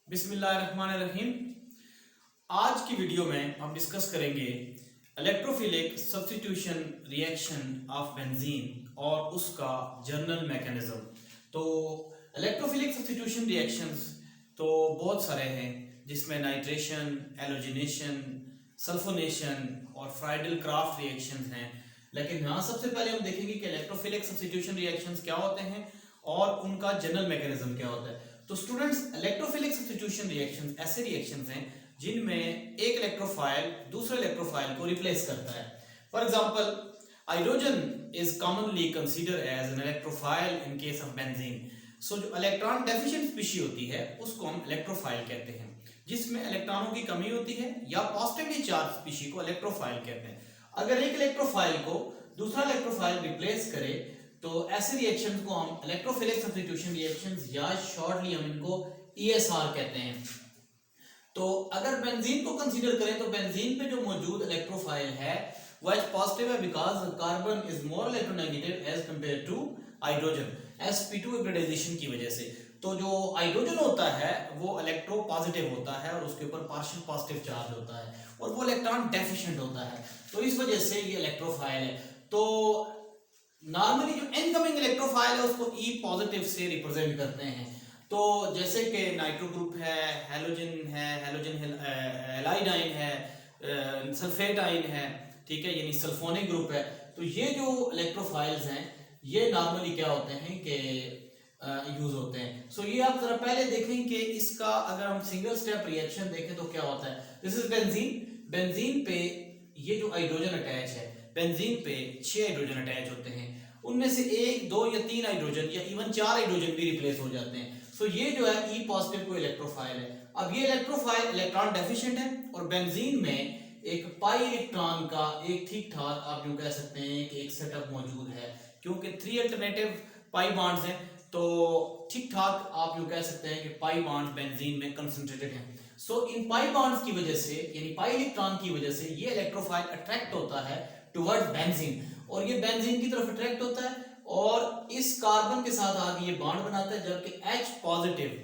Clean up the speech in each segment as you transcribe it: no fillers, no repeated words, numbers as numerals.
बिस्मिल्लाहिर्रहमानिर्रहीम। आज की वीडियो में हम डिस्कस करेंगे electrophilic substitution reaction of benzene और उसका जर्नल मैकेनिज्म। तो इलेक्ट्रोफिलिक सब्स्टिट्यूशन रिएक्शंस तो बहुत सारे हैं, जिसमें नाइट्रेशन, एलोजिनेशन, सल्फोनेशन और फ्राइडल क्राफ्ट रिएक्शंस हैं। लेकिन यहाँ सबसे पहले हम देखेंगे कि इलेक्ट्रोफिलिक सब्स्टिट्यूशन रिएक्शंस क्या होते हैं और उनका जनरल मैकेनिज्म क्या होता है। तो स्टूडेंट्स, इलेक्ट्रोफिलिक सब्स्टिट्यूशन रिएक्शंस ऐसे रिएक्शंस हैं जिनमें एक इलेक्ट्रोफाइल दूसरे इलेक्ट्रोफाइल को रिप्लेस करता है। For example, hydrogen is commonly considered as an electrophile in case of benzene. So जो इलेक्ट्रॉन डेफिशिएंट स्पीशी होती है उसको हम इलेक्ट्रोफाइल कहते हैं, जिसमें इलेक्ट्रॉनों की कमी होती है, या पॉजिटिवली चार्ज स्पीशी को इलेक्ट्रोफाइल कहते हैं। अगर एक इलेक्ट्रोफाइल को दूसरा इलेक्ट्रोफाइल रिप्लेस करे तो ऐसे रिएक्शंस को हम इलेक्ट्रोफिलिक सब्स्टिट्यूशन रिएक्शंस या शॉर्टली हम इनको ESR कहते हैं। तो अगर बेंजीन को कंसीडर करें तो बेंजीन पे जो मौजूद इलेक्ट्रोफाइल है वो H पॉजिटिव है, because carbon is more electronegative as compare to hydrogen, sp2 hybridization की वजह से। तो जो हाइड्रोजन होता है वो इलेक्ट्रो पॉजिटिव होता है और उसके ऊपर पार्शियल पॉजिटिव चार्ज होता है और वो इलेक्ट्रॉन डेफिशिएंट होता है, तो इस वजह से ये इलेक्ट्रोफाइल है। तो नॉर्मली जो इनकमिंग इलेक्ट्रोफाइल है उसको E पॉजिटिव से रिप्रेजेंट करते हैं। तो जैसे कि नाइट्रो ग्रुप है, हैलोजन हैलाइडाइन है, सल्फेट आइन है, ठीक है, यानी सल्फोनिक ग्रुप है। तो ये जो इलेक्ट्रोफाइल्स हैं ये नॉर्मली क्या होते हैं कि यूज होते हैं। सो ये आप जरा पहले देखें कि इसका अगर हम सिंगल स्टेप रिएक्शन देखें तो क्या होता है। This is benzene. बेंजीन पे ये जो हाइड्रोजन अटैच है, बेंजीन पे 6 हाइड्रोजन अटैच होते हैं, उनमें से 1, 2 या 3 हाइड्रोजन या इवन 4 हाइड्रोजन भी रिप्लेस हो जाते हैं। सो ये जो है E पॉजिटिव को इलेक्ट्रोफाइल है। अब ये इलेक्ट्रोफाइल इलेक्ट्रॉन डेफिशिएंट है और बेंजीन में एक पाई इलेक्ट्रॉन का एक ठीक ठाक आप यूं कह सकते हैं कि एक सेटअप मौजूद है, क्योंकि 3 अल्टरनेटिव पाई बॉन्ड्स हैं, तो ठीक ठाक आप यूं कह सकते हैं कि पाई बॉन्ड्स बेंजीन में कंसंट्रेटेड हैं। सो इन पाई बॉन्ड्स की वजह से, यानी पाई इलेक्ट्रॉन की वजह से, ये इलेक्ट्रोफाइल अट्रैक्ट होता है टुवर्ड्स बेंजीन और ये बेंजीन की तरफ अट्रैक्ट होता है और इस कार्बन के साथ आगे ये बॉन्ड बनाता है, जबकि H पॉजिटिव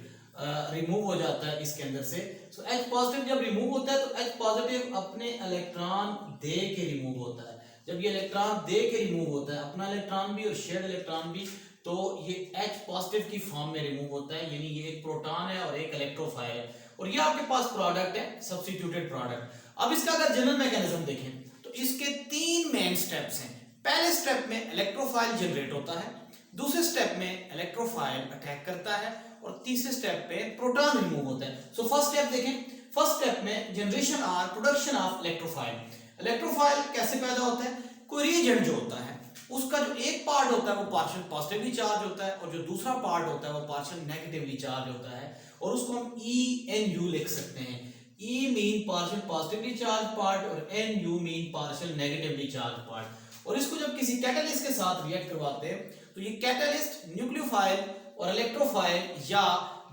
रिमूव हो जाता है इसके अंदर से। सो H पॉजिटिव जब रिमूव होता है तो H पॉजिटिव अपने इलेक्ट्रॉन दे के रिमूव होता है। जब ये इलेक्ट्रॉन दे के रिमूव होता है, अपना इलेक्ट्रॉन भी और शेयर्ड इलेक्ट्रॉन भी, तो ये H पॉजिटिव की फॉर्म में रिमूव होता है, यानी ये एक प्रोटॉन है और एक इलेक्ट्रोफाइल है और ये आपके पास प्रोडक्ट है, सब्स्टिट्यूटेड प्रोडक्ट। अब इसका अगर जनरल मैकेनिज्म देखें तो इसके 3 मेन स्टेप्स हैं। पहले स्टेप में इलेक्ट्रोफाइल जनरेट होता है, दूसरे स्टेप में इलेक्ट्रोफाइल अटैक करता है और तीसरे स्टेप पे प्रोटॉन रिमूव होता है। सो फर्स्ट स्टेप देखें। फर्स्ट स्टेप में जनरेशन और प्रोडक्शन ऑफ इलेक्ट्रोफाइल। इलेक्ट्रोफाइल कैसे पैदा होता है? कोई रिएजेंट जो होता है उसका जो एक पार्ट होता है वो पार्शियल पॉजिटिवली चार्ज होता है और जो दूसरा पार्ट होता है वो पार्शियल नेगेटिवली चार्ज होता है और उसको हम ENU लिख सकते हैं। E mean partial positively charge part और NU mean partial negatively charge part. और इसको जब किसी कैटलिस्ट के साथ रिएक्ट करवाते हैं तो ये कैटलिस्ट न्यूक्लियोफाइल और इलेक्ट्रोफाइल या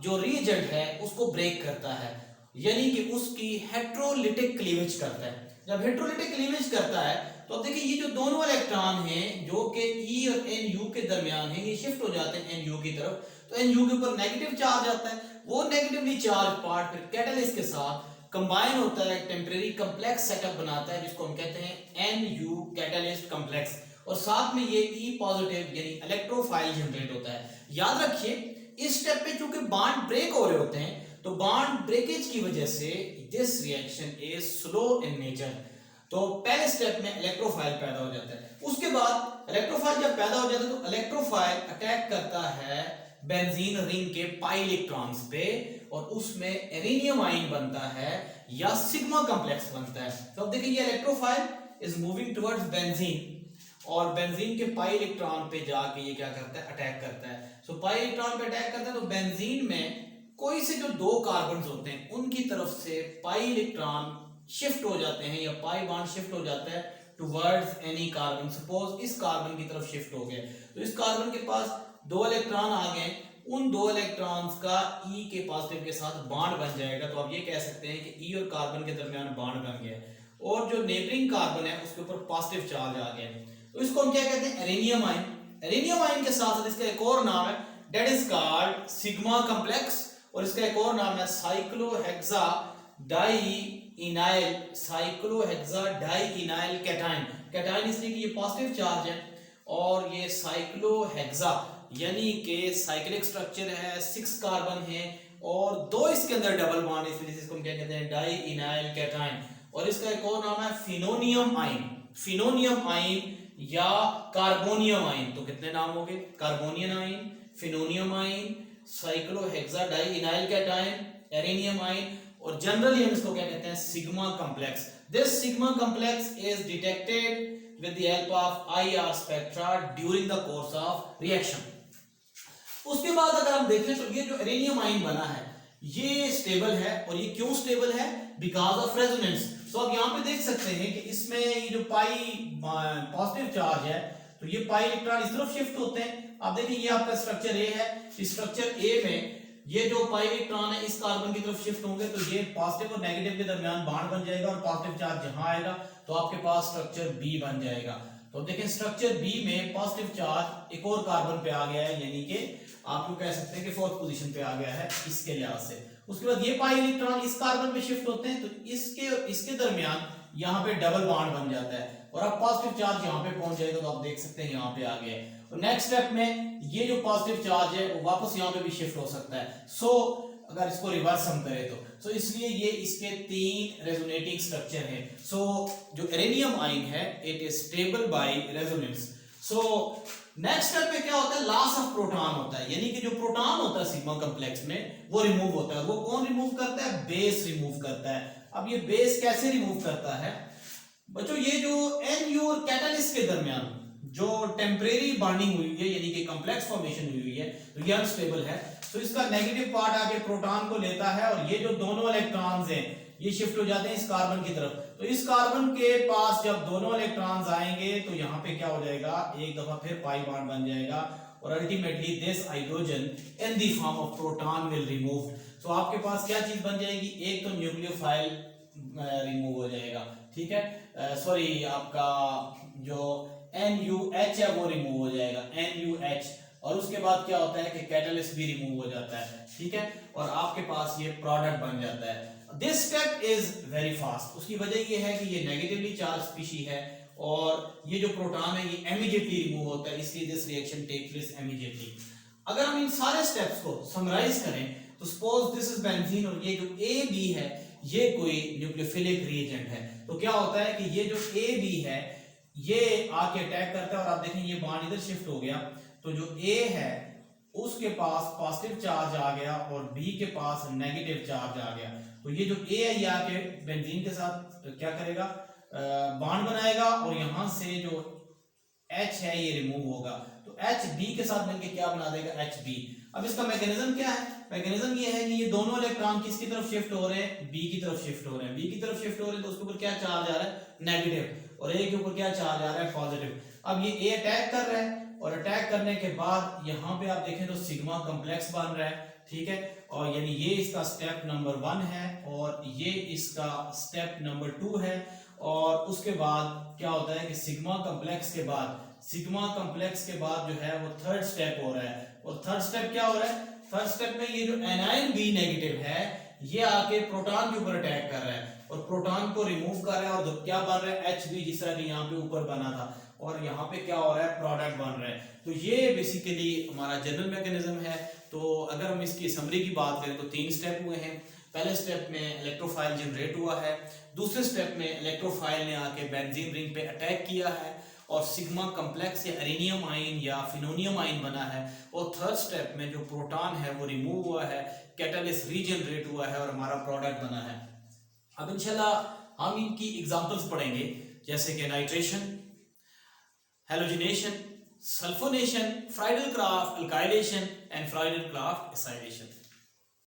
जो रिएजेंट है उसको ब्रेक करता है, यानी कि उसकी हेट्रोलिटिक क्लीवेज करता है। जब हेट्रोलिटिक क्लीवेज करता है तो अब देखिए ये जो दोनों इलेक्ट्रॉन हैं जो कि E और NU के दरमियान हैं, ये शिफ्ट हो जाते हैं NU की तरफ, तो NU के ऊपर नेगेटिव चार्ज आता है। वो नेगेटिवली चार्ज पार्ट फिर कैटलिस्ट के साथ कंबाइन होता है, टेम्परेरी कॉम्प्लेक्स सेटअप बनाता है जिसको हम कहते हैं NU कैटलिस्ट कॉम्प्लेक्स, और साथ में ये E पॉजिटिव यानी इलेक्ट्रोफाइल जनरेट होता है। याद रखिए इस स्टेप पे चूंकि बॉन्ड ब्रेक हो रहे होते हैं तो बॉन्ड ब्रेकेज की वजह से this reaction is slow in nature. तो पहले स्टेप में इलेक्ट्रोफाइल पैदा हो जाता है। उसके बाद इलेक्ट्रोफाइल जब पैदा हो जाता है तो इलेक्ट्रोफाइल अटैक करता है बेंजीन रिंग के पाई इलेक्ट्रॉन्स पे और उसमें एरेनियम आयन बनता है या सिग्मा कॉम्प्लेक्स बनता है। तो अब देखिए ये electrophile is moving towards benzene और बेंजीन के पाई इलेक्ट्रॉन पे जाके ये क्या करता है? अटैक करता है। सो पाई इलेक्ट्रॉन पे अटैक करता है तो बेंजीन में कोई से जो 2 कार्बन होते हैं उनकी तरफ से पाई इलेक्ट्रॉन शिफ्ट हो जाते हैं या पाई बॉन्ड शिफ्ट हो जाता है टुवर्ड्स एनी कार्बन। सपोज इस कार्बन की तरफ शिफ्ट हो गया तो इस कार्बन के पास 2 इलेक्ट्रॉन आ गए, उन 2 इलेक्ट्रॉन्स का E के पॉजिटिव के साथ बॉन्ड बन जाएगा। तो आप ये कह सकते हैं कि E और कार्बन के दरमियान बॉन्ड बन गया और जो नेबरिंग कार्बन है उसके ऊपर पॉजिटिव चार्ज आ गया, तो इसको हम क्या कहते हैं? Arenium ion. एरेनियम आयन के साथ इसका एक और नाम है, that is called sigma complex और इसका एक और नाम है साइक्लोहेक्साडाइइनाइल कैटायन। कैटायन इसलिए कि ये पॉजिटिव चार्ज है, और ये साइक्लोहेक्सा यानी कि साइक्लिक स्ट्रक्चर है, 6 कार्बन है और 2 इसके अंदर डबल बॉन्ड, इसलिए इसको हम क्या कहते हैं, डाइइनाइल कैटायन। और इसका एक और नाम है फिनोनियम आयन, फिनोनियम आयन या कार्बोनियम आयन। तो कितने नाम हो गए, carbonium ion, phenonium ion, cyclohexadienyl cation, arenium ion, और जनरली हम इसको क्या कहते हैं, sigma complex. This sigma complex is detected with the help of IR spectra during the course of reaction। उसके बाद अगर हम देखें तो ये जो एरेनियम आयन बना है ये स्टेबल है, और ये क्यों स्टेबल है, बिकॉज ऑफ रेजोनेंस। सो आप यहाँ पे देख सकते हैं कि इसमें ये जो पाई पॉजिटिव चार्ज है, तो ये पाई इलेक्ट्रॉन इस तरफ शिफ्ट होते हैं। आप देखिए ये आपका स्ट्रक्चर ए है, इस स्ट्रक्चर ए में ये जो पाई इलेक्ट्रॉन है इस कार्बन की तरफ शिफ्ट होंगे, तो ये पॉजिटिव और नेगेटिव के दरमियान बॉन्ड बन जाएगा, और पॉजिटिव चार्ज जहां आएगा तो आपके पास स्ट्रक्चर बी बन जाएगा। तो देखें स्ट्रक्चर बी में पॉजिटिव चार्ज एक और कार्बन पे आ गया है, यानी कि आप लोग कह सकते हैं कि 4th पोजीशन पे आ गया है इसके लिहाज से। उसके बाद ये पाई इलेक्ट्रॉन इस कार्बन पे शिफ्ट होते हैं, तो इसके दरमियान यहाँ पे डबल बॉन्ड बन जाता है, और अब पॉजिटिव चार्ज यहाँ पे पहुंच जाएगा, तो आप देख सकते हैं यहाँ पे आ गया है। और नेक्स्ट स्टेप में ये जो पॉजिटिव चार्ज है वो वापस यहाँ पे भी शिफ्ट हो सकता है। सो अगर इसको रिवर्स हम करें तो इसलिए ये इसके 3 रेजोनेटिंग स्ट्रक्चर है। सो जो एरेनियम आयन है it is stable by resonance. So next step में क्या होता है, लॉस ऑफ प्रोटॉन होता है, यानी कि जो प्रोटॉन होता है सिग्मा कॉम्प्लेक्स में वो रिमूव होता है। वो कौन रिमूव करता है, बेस रिमूव करता है। अब ये बेस कैसे रिमूव करता है बच्चों, ये जो NU और कैटालिस्ट के दरमियान जो टेम्परेरी बॉन्डिंग हुई है, यानी कि कॉम्प्लेक्स फॉर्मेशन हुई है, तो ये अनस्टेबल है। तो इसका नेगेटिव पार्ट आके प्रोटॉन को लेता है, और ये जो दोनों इलेक्ट्रॉन्स हैं ये शिफ्ट हो जाते हैं इस कार्बन की तरफ। तो इस कार्बन के पास जब दोनों इलेक्ट्रॉन्स आएंगे तो यहाँ पे क्या हो जाएगा, एक दफा फिर पाई बॉन्ड बन जाएगा, और ultimately this hydrogen in the form of proton will remove. तो आपके पास क्या चीज बन जाएगी, एक तो न्यूक्लियोफाइल रिमूव हो जाएगा, ठीक है, सॉरी आपका जो NUH है वो रिमूव हो जाएगा, NUH, और उसके बाद क्या होता है कि कैटलिस्ट भी रिमूव हो जाता है, ठीक है, और आपके पास ये प्रोडक्ट बन जाता है। This step is very fast. उसकी वजह ये है कि ये नेगेटिवली चार्ज स्पीशीज है, और ये जो प्रोटॉन है ये इमीडिएटली रिमूव होता है, इसलिए this reaction take place immediately. अगर हम इन सारे स्टेप्स को समराइज करें तो सपोज दिस इज बेंजीन, और ये जो AB है ये कोई न्यूक्लियोफिलिक रिएजेंट है। तो क्या होता है कि ये जो AB है ये आके अटैक करता है, और आप देखें ये बॉन्ड इधर शिफ्ट हो गया, तो जो A है उसके पास पॉजिटिव चार्ज आ गया और B के पास नेगेटिव चार्ज आ गया। तो ये जो A है ये आके बेंजीन के साथ क्या करेगा, बॉन्ड बनाएगा, और यहां से जो H है ये रिमूव होगा, तो H B के साथ मिलकर क्या बना देगा, HB। अब इसका मैकेनिज्म क्या है, मैकेनिज्म ये है कि ये दोनों इलेक्ट्रॉन किसकी तरफ शिफ्ट हो रहे हैं, B की तरफ शिफ्ट हो रहे हैं। B की तरफ शिफ्ट हो रहे हैं तो उसके ऊपर क्या चार्ज आ रहा है, नेगेटिव, और A के ऊपर क्या चार्ज आ रहा है, पॉजिटिव। अब ये A अटैक कर रहा है, और अटैक करने के बाद यहाँ पे आप देखें तो सिग्मा कॉम्प्लेक्स बन रहा है, ठीक है, और यानी ये इसका स्टेप नंबर 1 है, और ये इसका स्टेप नंबर 2 है। और उसके बाद क्या होता है कि सिग्मा कॉम्प्लेक्स के बाद जो है वो थर्ड स्टेप हो रहा है, और थर्ड स्टेप क्या हो रहा है, थर्ड स्टेप में ये जो एनायन B नेगेटिव है ये आके प्रोटॉन के ऊपर अटैक कर रहा है, और प्रोटॉन को रिमूव कर रहा है, और क्या बन रहा है, HB, जिस तरह यहाँ पे ऊपर बना था, और यहाँ पे क्या हो रहा है, प्रोडक्ट बन रहा है। तो ये बेसिकली हमारा जनरल मैकेनिज्म है। तो अगर हम इसकी समरी की बात करें तो 3 स्टेप हुए हैं। पहले स्टेप में इलेक्ट्रोफाइल जनरेट हुआ है, दूसरे स्टेप में इलेक्ट्रोफाइल ने आके बेंजीन रिंग पे अटैक किया है, और सिग्मा कॉम्प्लेक्स या एरेनियम आयन या फिनोनियम आयन बना है, और थर्ड स्टेप में जो प्रोटॉन है वो रिमूव हुआ है, कैटलिस्ट रीजनरेट हुआ है, और हमारा प्रोडक्ट बना है। अब इंशाल्लाह हम इनकी एग्जांपल्स पढ़ेंगे, जैसे कि nitration, halogenation, sulphonation, Friedl craft alkylation and Friedl Crafts acylation.